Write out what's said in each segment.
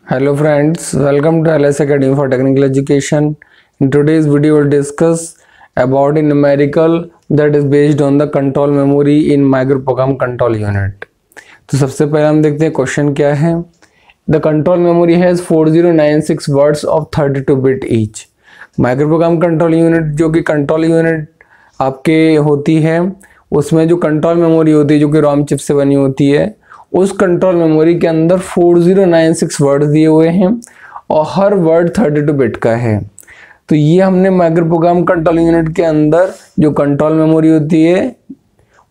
Hello friends, welcome to LS Academy for Technical Education. In today's video we'll discuss about a numerical that is based on the control memory in microprogram control unit. तो सबसे पहले हम देखते हैं question क्या है. The control memory has 4096 words of 32 bit each. Microprogram control unit जो कि कंट्रोल यूनिट आपके होती है, उसमें जो कंट्रोल मेमोरी होती है जो कि रोम चिप से बनी होती है, उस कंट्रोल मेमोरी के अंदर 4096 वर्ड दिए हुए हैं और हर वर्ड 32 बिट का है. तो ये हमने माइक्रोप्रोग्राम कंट्रोल यूनिट के अंदर जो कंट्रोल मेमोरी होती है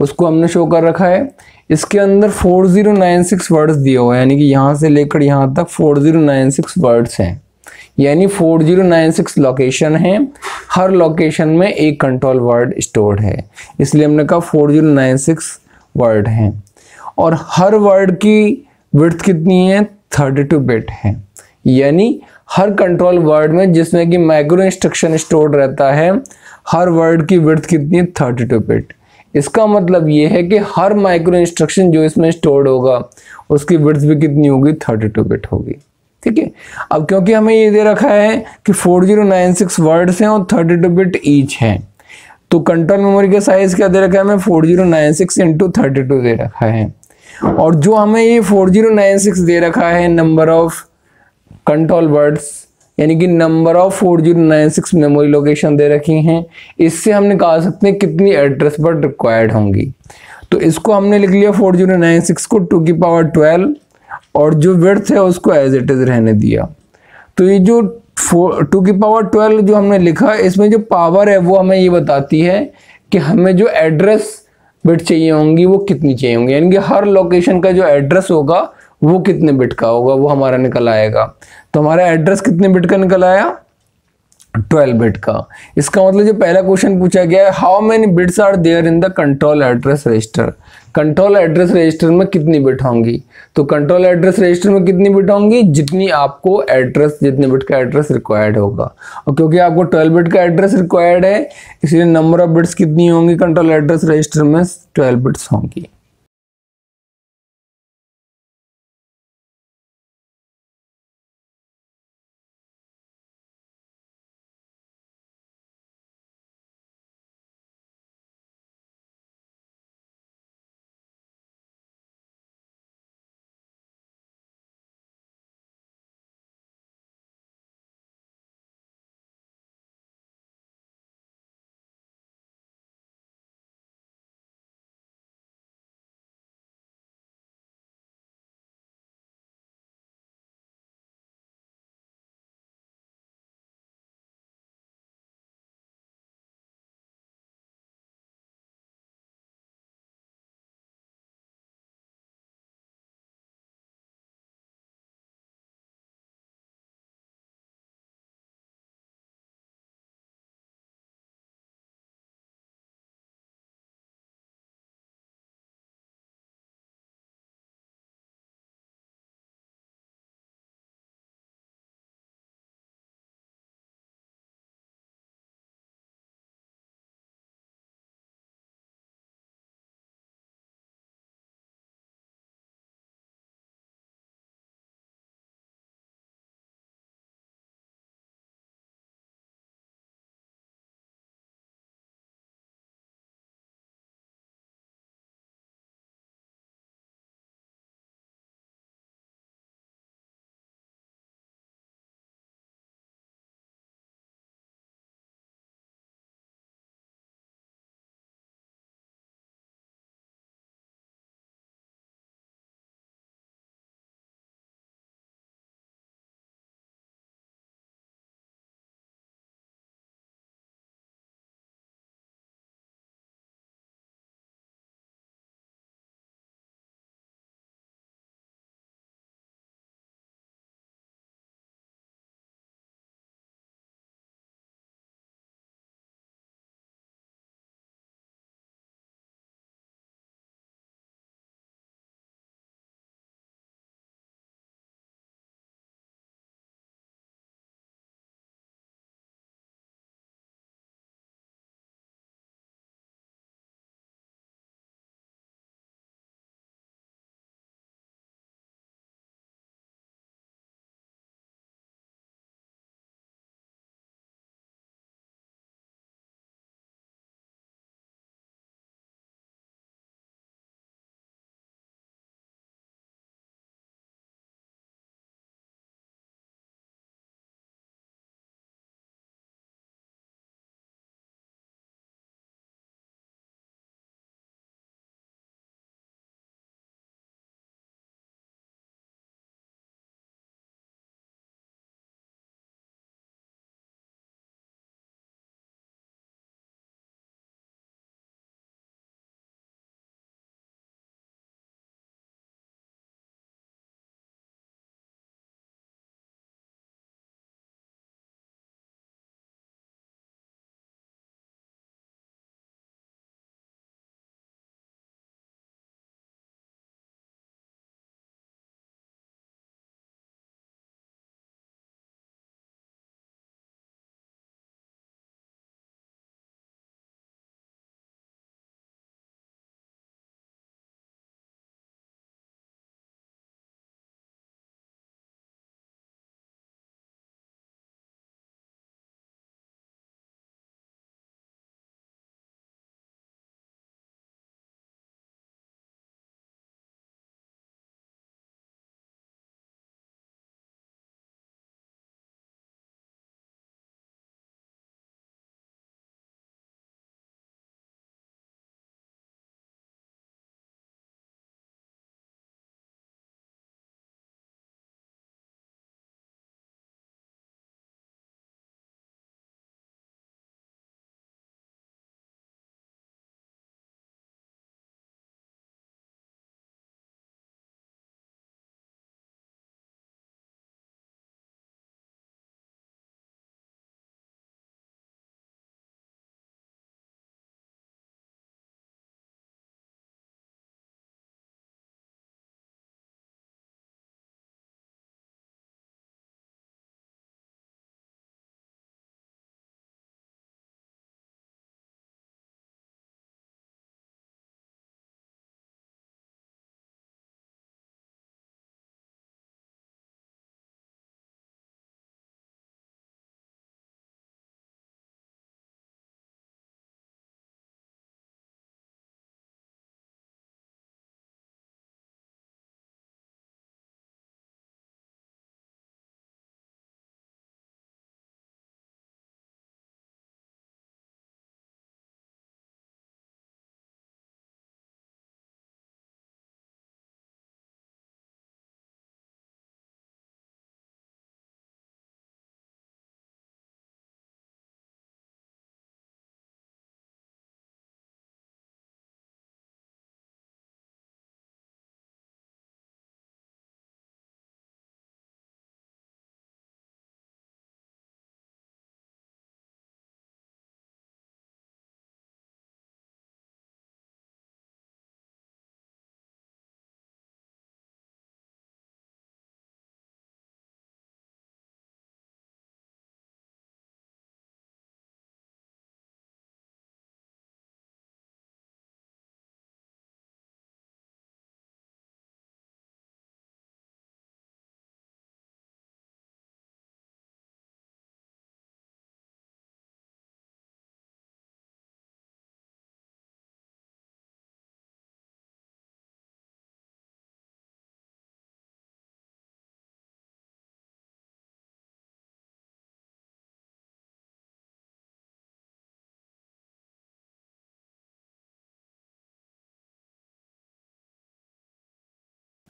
उसको हमने शो कर रखा है. इसके अंदर 4096 वर्ड्स दिए हुए हैं, यानी कि यहाँ से लेकर यहाँ तक 4096 वर्ड्स हैं, यानी 4096 लोकेशन है. हर लोकेशन में एक कंट्रोल वर्ड स्टोर्ड है, इसलिए हमने कहा 4096 वर्ड हैं. और हर वर्ड की विड्थ कितनी है? 32 बिट है. यानी हर कंट्रोल वर्ड में जिसमें कि माइक्रो इंस्ट्रक्शन स्टोर्ड रहता है, हर वर्ड की विड्थ कितनी है? 32 बिट. इसका मतलब ये है कि हर माइक्रो इंस्ट्रक्शन जो इसमें स्टोर्ड होगा उसकी विड्थ भी कितनी होगी? 32 बिट होगी. ठीक है. अब क्योंकि हमें ये दे रखा है कि 4096 वर्ड्स हैं और 32 बिट ईच है, तो कंट्रोल मेमोरी का साइज क्या दे रखा है? हमें 4096 इंटू 32 दे रखा है. और जो हमें ये 4096 दे रखा है नंबर ऑफ कंट्रोल वर्ड्स, यानी कि नंबर ऑफ 4096 मेमोरी लोकेशन दे रखी हैं, इससे हम निकाल सकते हैं कितनी एड्रेस वर्ड रिक्वायर्ड होंगी. तो इसको हमने लिख लिया 4096 को 2 की पावर 12 और जो विड्थ है उसको एज इट इज रहने दिया. तो ये जो 2 की पावर 12 जो हमने लिखा, इसमें जो पावर है वो हमें ये बताती है कि हमें जो एड्रेस बिट चाहिए होंगी वो कितनी चाहिए होंगी, यानी कि हर लोकेशन का जो एड्रेस होगा वो कितने बिट का होगा वो हमारा निकल आएगा. तो हमारा एड्रेस कितने बिट का निकल आया? 12 बिट का. इसका मतलब जो पहला क्वेश्चन पूछा गया है, how many bits are there in the control address register. Control address register में कितनी बिट होंगी? तो कंट्रोल एड्रेस रजिस्टर में कितनी बिट होंगी? जितनी आपको एड्रेस, जितने बिट का एड्रेस रिक्वायर्ड होगा. और क्योंकि आपको 12 बिट का एड्रेस रिक्वायर्ड है, इसलिए नंबर ऑफ बिट्स कितनी होंगी कंट्रोल एड्रेस रजिस्टर में? 12 बिट्स होंगी.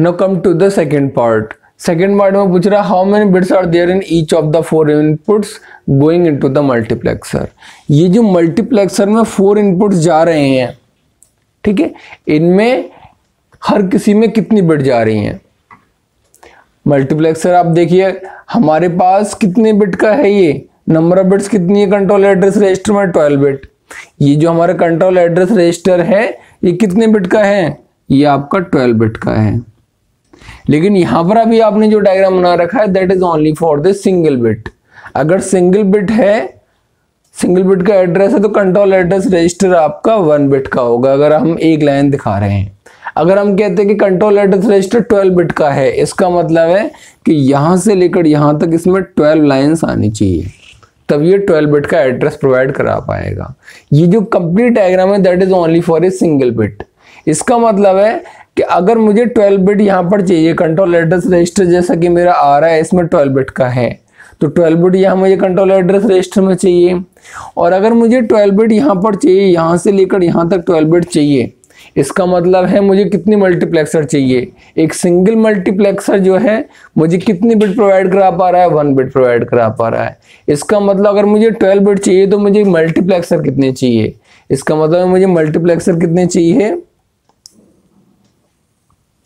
Now come to the second part. Second part में पूछ रहा है how many bits are there in each of the 4 inputs going into the multiplexer. ये जो मल्टीप्लेक्सर में 4 इनपुट्स जा रहे हैं, ठीक है, इनमें हर किसी में कितनी बिट जा रही हैं। मल्टीप्लेक्सर आप देखिए हमारे पास कितने बिट का है, ये नंबर ऑफ बिट्स कितनी है कंट्रोल एड्रेस रजिस्टर में 12 बिट। ये जो हमारा कंट्रोल एड्रेस रजिस्टर है ये कितने बिट का है, ये आपका 12 बिट का है। लेकिन यहां पर अभी आपने जो डायग्राम बना रखा है that is only for the single bit. अगर सिंगल बिट है, सिंगल बिट का एड्रेस है तो कंट्रोल एड्रेस रजिस्टर आपका 1 बिट का होगा। अगर हम एक लाइन दिखा रहे हैं, अगर हम कहते हैं कि कंट्रोल एड्रेस रजिस्टर 12 बिट का है, इसका मतलब है कि यहां से लेकर यहां तक इसमें 12 लाइंस आनी चाहिए, तब ये 12 बिट का एड्रेस प्रोवाइड करा पाएगा। ये जो कंप्लीट डायग्राम है that is only for a single bit. इसका मतलब है कि अगर मुझे 12 बिट यहां पर चाहिए, कंट्रोल एड्रेस रजिस्टर जैसा कि मेरा आ रहा है इसमें 12 बिट का है, तो 12 बिट यहां मुझे कंट्रोल एड्रेस रजिस्टर में चाहिए। और अगर मुझे 12 बिट यहां पर चाहिए, यहां से लेकर यहां तक 12 बिट चाहिए, इसका मतलब है मुझे कितनी मल्टीप्लेक्सर चाहिए। एक सिंगल मल्टीप्लेक्सर जो है मुझे कितनी बिट प्रोवाइड करा पा रहा है, 1 बिट प्रोवाइड करा पा रहा है। इसका मतलब अगर मुझे 12 बिट चाहिए तो मुझे मल्टीप्लेक्सर कितने चाहिए, इसका मतलब मुझे मल्टीप्लेक्सर कितने चाहिए,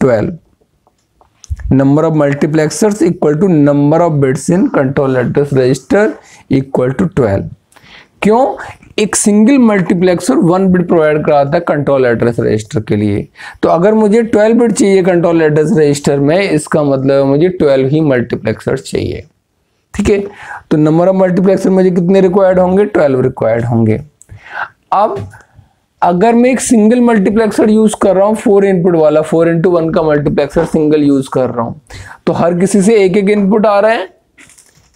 12। Number of multiplexers equal to number of bits in control address register equal to 12। क्यों, एक सिंगल मल्टीप्लेक्सर 1 बिट प्रोवाइड कराता है कंट्रोल एड्रेस रजिस्टर के लिए। तो अगर मुझे 12 बिट चाहिए कंट्रोल एड्रेस रजिस्टर में, इसका मतलब मुझे 12 ही मल्टीप्लेक्सर चाहिए। ठीक है, तो नंबर ऑफ मल्टीप्लेक्सर मुझे कितने रिक्वायर्ड होंगे, 12 रिक्वायर्ड होंगे। अब अगर मैं एक सिंगल मल्टीप्लेक्सर यूज कर रहा हूं, 4 इनपुट वाला, 4x1 का मल्टीप्लेक्सर सिंगल यूज कर रहा हूं, तो हर किसी से एक एक इनपुट आ रहा है,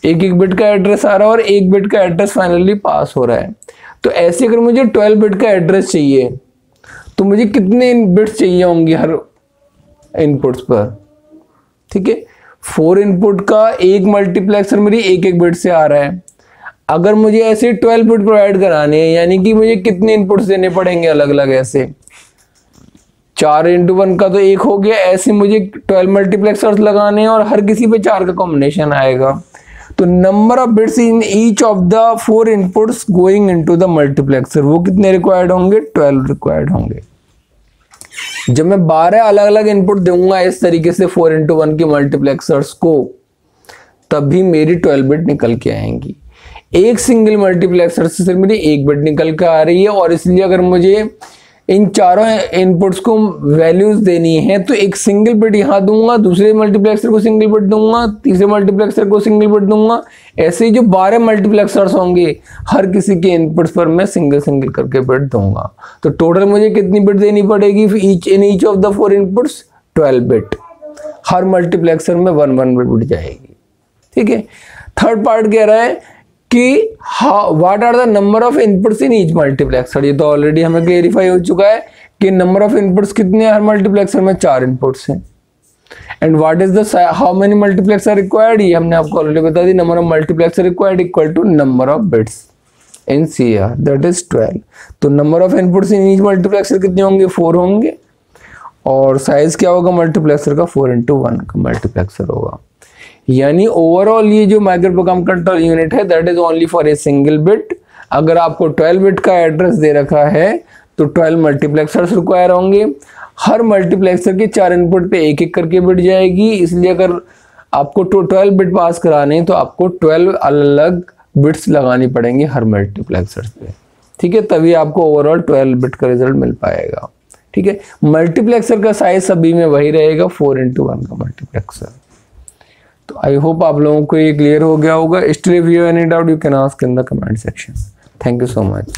एक एक बिट का एड्रेस आ रहा है और 1 बिट का एड्रेस फाइनली पास हो रहा है। तो ऐसे अगर मुझे 12 बिट का एड्रेस चाहिए तो मुझे कितने बिट्स चाहिए होंगे हर इनपुट्स पर। ठीक है, 4 इनपुट का एक मल्टीप्लेक्सर मेरी एक एक बिट से आ रहा है। अगर मुझे ऐसे 12 बिट प्रोवाइड कराने हैं, यानी कि मुझे कितने इनपुट्स देने पड़ेंगे अलग अलग, ऐसे 4x1 का तो एक हो गया, ऐसे मुझे 12 मल्टीप्लेक्सर्स लगाने हैं और हर किसी पे 4 का कॉम्बिनेशन आएगा। तो number of bits in each of the 4 inputs going into the multiplexer वो कितने रिक्वायर्ड होंगे, 12 रिक्वायर्ड होंगे। जब मैं 12 अलग अलग इनपुट दूंगा इस तरीके से 4x1 के मल्टीप्लेक्सर्स को, तब भी मेरी 12 बिट निकल के आएंगी। एक सिंगल मल्टीप्लेक्सर से सिर्फ मेरी 1 बिट निकल के आ रही है, और इसलिए अगर मुझे इन चारों इनपुट्स को वैल्यूज देनी है तो एक सिंगल बिट यहां दूंगा, दूसरे मल्टीप्लेक्सर को सिंगल बिट दूंगा, तीसरे मल्टीप्लेक्सर को सिंगल बिट दूंगा। ऐसे ही जो 12 मल्टीप्लेक्सर्स होंगे हर किसी के इनपुट्स पर मैं सिंगल सिंगल करके बिट दूंगा। तो टोटल मुझे कितनी बिट देनी पड़ेगी each of the 4 inputs, 12 bit. Her multiplexer में 1 बिट जाएगी। ठीक है, थर्ड पार्ट कह रहा है कि what are the number of inputs in each multiplexer. ये तो ऑलरेडी हमें क्लेरिफाई हो चुका है कि नंबर ऑफ इनपुट्स कितने हैं हर मल्टीप्लेक्सर में, 4 इनपुट्स हैं। And what is the how many multiplexer required, ये हमने आपको ऑलरेडी बता दी। Number of multiplexer required equal to number of bits in CR that is 12। तो number of inputs in each multiplexer कितने होंगे, 4 होंगे। और साइज क्या होगा मल्टीप्लेक्सर का, 4x1 का मल्टीप्लेक्सर होगा। यानी ओवरऑल ये जो माइक्रो प्रोग्राम कंट्रोल यूनिट है that is only for a single bit. अगर आपको 12 बिट का एड्रेस दे रखा है तो 12 मल्टीप्लेक्सर्स रिक्वायर होंगे। हर मल्टीप्लेक्सर के 4 इनपुट पे एक एक करके बिट जाएगी, इसलिए अगर आपको 12 बिट पास कराने तो आपको 12 अलग बिट्स लगानी पड़ेंगी हर मल्टीप्लेक्सर पे। ठीक है, तभी आपको ओवरऑल 12 बिट का रिजल्ट मिल पाएगा। ठीक है, मल्टीप्लेक्सर का साइज सभी में वही रहेगा, 4x1 का मल्टीप्लेक्सर। तो आई होप आप लोगों को ये क्लियर हो गया होगा। Still if you have any doubt you can ask in the comment section. Thank you so much.